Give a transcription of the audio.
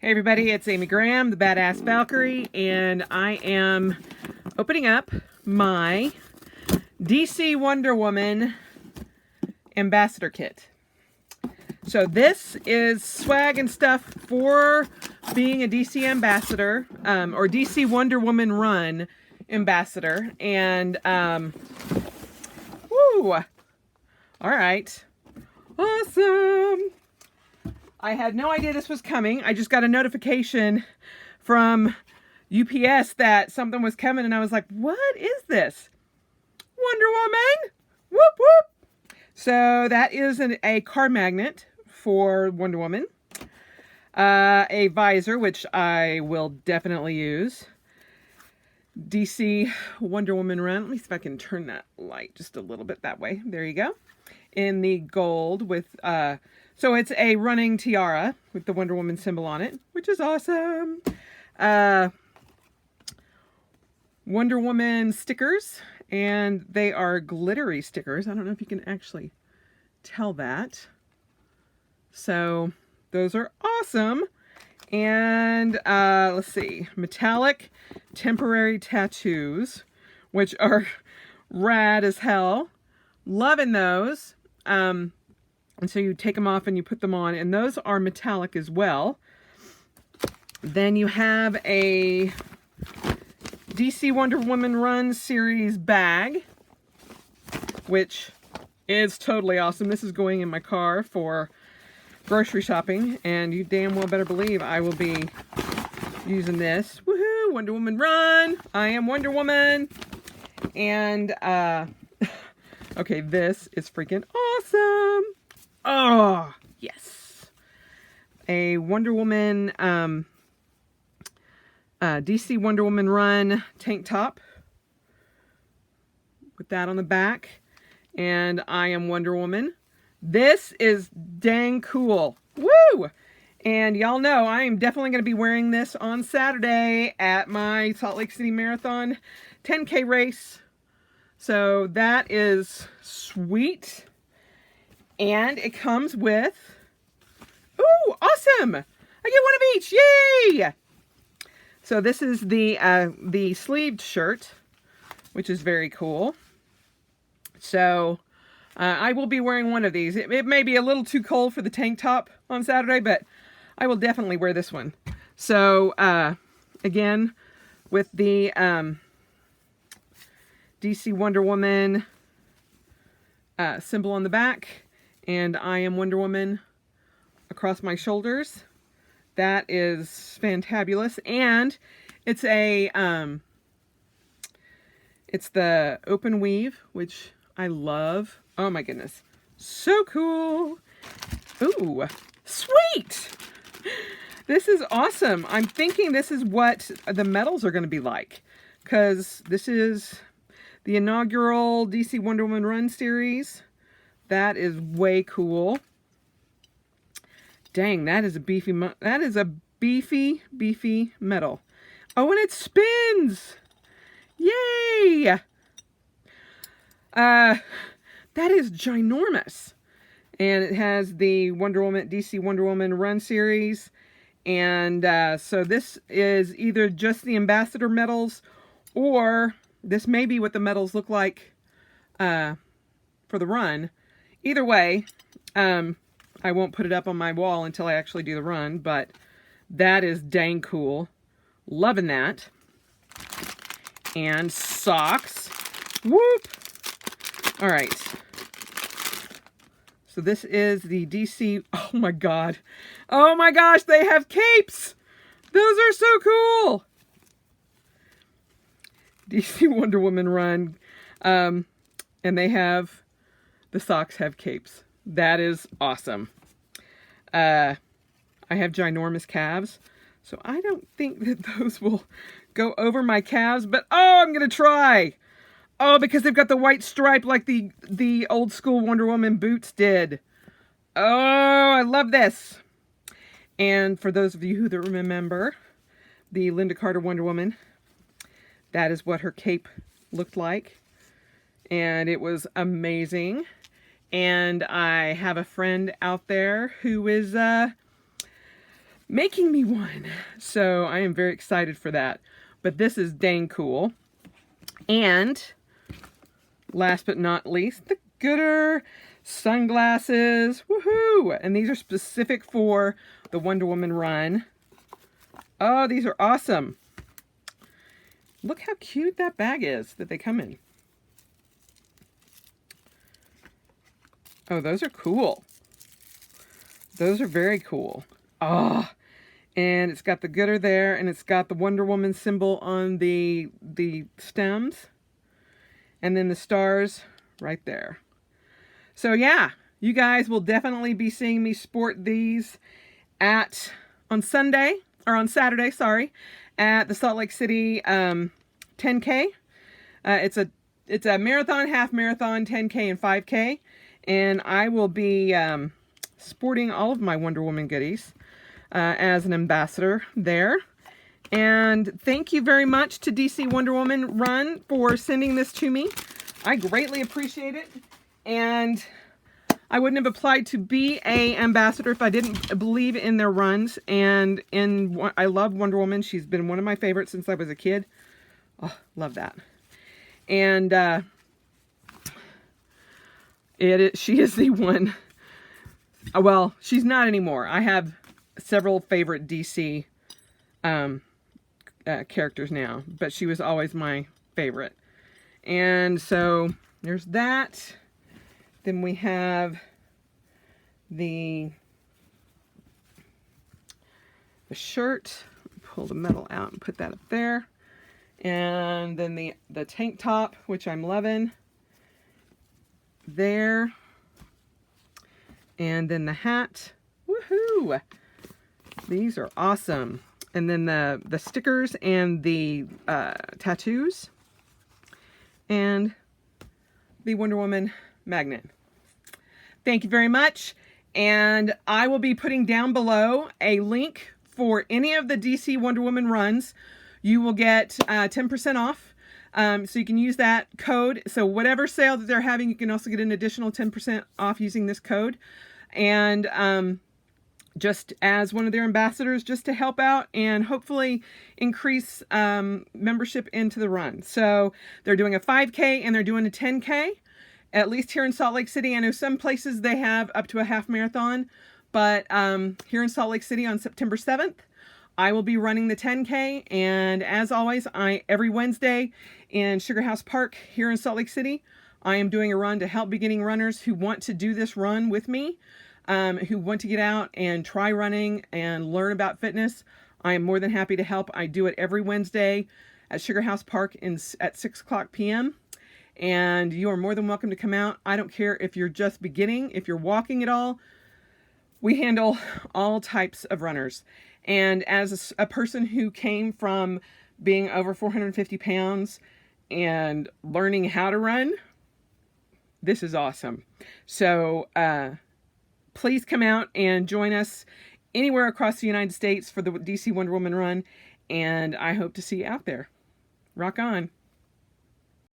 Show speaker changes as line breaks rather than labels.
Hey everybody, it's Amy Graham, the Badass Valkyrie, and I am opening up my DC Wonder Woman Ambassador Kit. So this is swag and stuff for being a DC ambassador, or DC Wonder Woman Run ambassador, and, woo! Alright. Awesome! I had no idea this was coming. I just got a notification from UPS that something was coming, and I was like, what is this? Wonder Woman? Whoop, whoop. So that is a car magnet for Wonder Woman. A visor, which I will definitely use. DC Wonder Woman Run. Let me see if I can turn that light just a little bit that way. There you go. In the gold with... So it's a running tiara with the Wonder Woman symbol on it, which is awesome. Wonder Woman stickers, and they are glittery stickers. I don't know if you can actually tell that. So those are awesome. And let's see, metallic temporary tattoos, which are rad as hell. Loving those. And so you take them off and you put them on, and those are metallic as well. Then you have a DC Wonder Woman Run series bag, which is totally awesome. This is going in my car for grocery shopping, and you damn well better believe I will be using this. Woohoo! Wonder Woman Run! I am Wonder Woman! And, okay, this is freaking awesome! Oh, yes. A Wonder Woman, DC Wonder Woman Run tank top with that on the back. And I am Wonder Woman. This is dang cool. Woo! And y'all know I am definitely going to be wearing this on Saturday at my Salt Lake City Marathon 10K race. So that is sweet. And it comes with, ooh, awesome! I get one of each, yay! So this is the sleeved shirt, which is very cool. So I will be wearing one of these. It may be a little too cold for the tank top on Saturday, but I will definitely wear this one. So again, with the DC Wonder Woman symbol on the back. And I am Wonder Woman across my shoulders. That is fantabulous. And it's it's the open weave, which I love. Oh my goodness. So cool. Ooh, sweet. This is awesome. I'm thinking this is what the medals are going to be like, because this is the inaugural DC Wonder Woman Run series. That is way cool. Dang, that is a beefy metal. Oh, and it spins. Yay! That is ginormous. And it has the DC Wonder Woman Run series. And so this is either just the ambassador medals, or this may be what the medals look like for the run. Either way, I won't put it up on my wall until I actually do the run, but that is dang cool. Loving that. And socks. Whoop! All right. So this is the DC... Oh my god. Oh my gosh, they have capes! Those are so cool! DC Wonder Woman Run. And they have... The socks have capes. That is awesome. I have ginormous calves, so I don't think that those will go over my calves, but oh, I'm going to try. Oh, because they've got the white stripe like the old school Wonder Woman boots did. Oh, I love this. And for those of you that remember the Linda Carter Wonder Woman, that is what her cape looked like. And it was amazing. And I have a friend out there who is making me one. So I am very excited for that. But this is dang cool. And last but not least, the Gooder sunglasses. Woohoo! And these are specific for the Wonder Woman run. Oh, these are awesome. Look how cute that bag is that they come in. Oh, those are cool. Those are very cool. Oh, and it's got the Gooder there, and it's got the Wonder Woman symbol on the stems. And then the stars right there. So yeah, you guys will definitely be seeing me sport these on Saturday, sorry, at the Salt Lake City 10K. It's a marathon, half marathon, 10K, and 5K. And I will be sporting all of my Wonder Woman goodies as an ambassador there. And thank you very much to DC Wonder Woman Run for sending this to me. I greatly appreciate it. And I wouldn't have applied to be an ambassador if I didn't believe in their runs. And I love Wonder Woman. She's been one of my favorites since I was a kid. Oh, love that. And she is the one. Well, she's not anymore. I have several favorite DC characters now, but she was always my favorite. And so there's that. Then we have the shirt. Pull the metal out and put that up there. And then the tank top, which I'm loving. There. And then the hat. Woohoo! These are awesome. And then the stickers and the tattoos. And the Wonder Woman magnet. Thank you very much. And I will be putting down below a link for any of the DC Wonder Woman runs. You will get 10% off. So you can use that code. So whatever sale that they're having, you can also get an additional 10% off using this code. And just as one of their ambassadors, just to help out and hopefully increase membership into the run. So they're doing a 5K and they're doing a 10K, at least here in Salt Lake City. I know some places they have up to a half marathon, but here in Salt Lake City on September 7th, I will be running the 10K. And as always, every Wednesday in Sugar House Park here in Salt Lake City, I am doing a run to help beginning runners who want to do this run with me. Who want to get out and try running and learn about fitness. I am more than happy to help. I do it every Wednesday at Sugar House Park at 6 o'clock p.m. And you are more than welcome to come out. I don't care if you're just beginning, if you're walking at all. We handle all types of runners. And as a person who came from being over 450 pounds and learning how to run, this is awesome. So, please come out and join us anywhere across the United States for the DC Wonder Woman run. And I hope to see you out there. Rock on.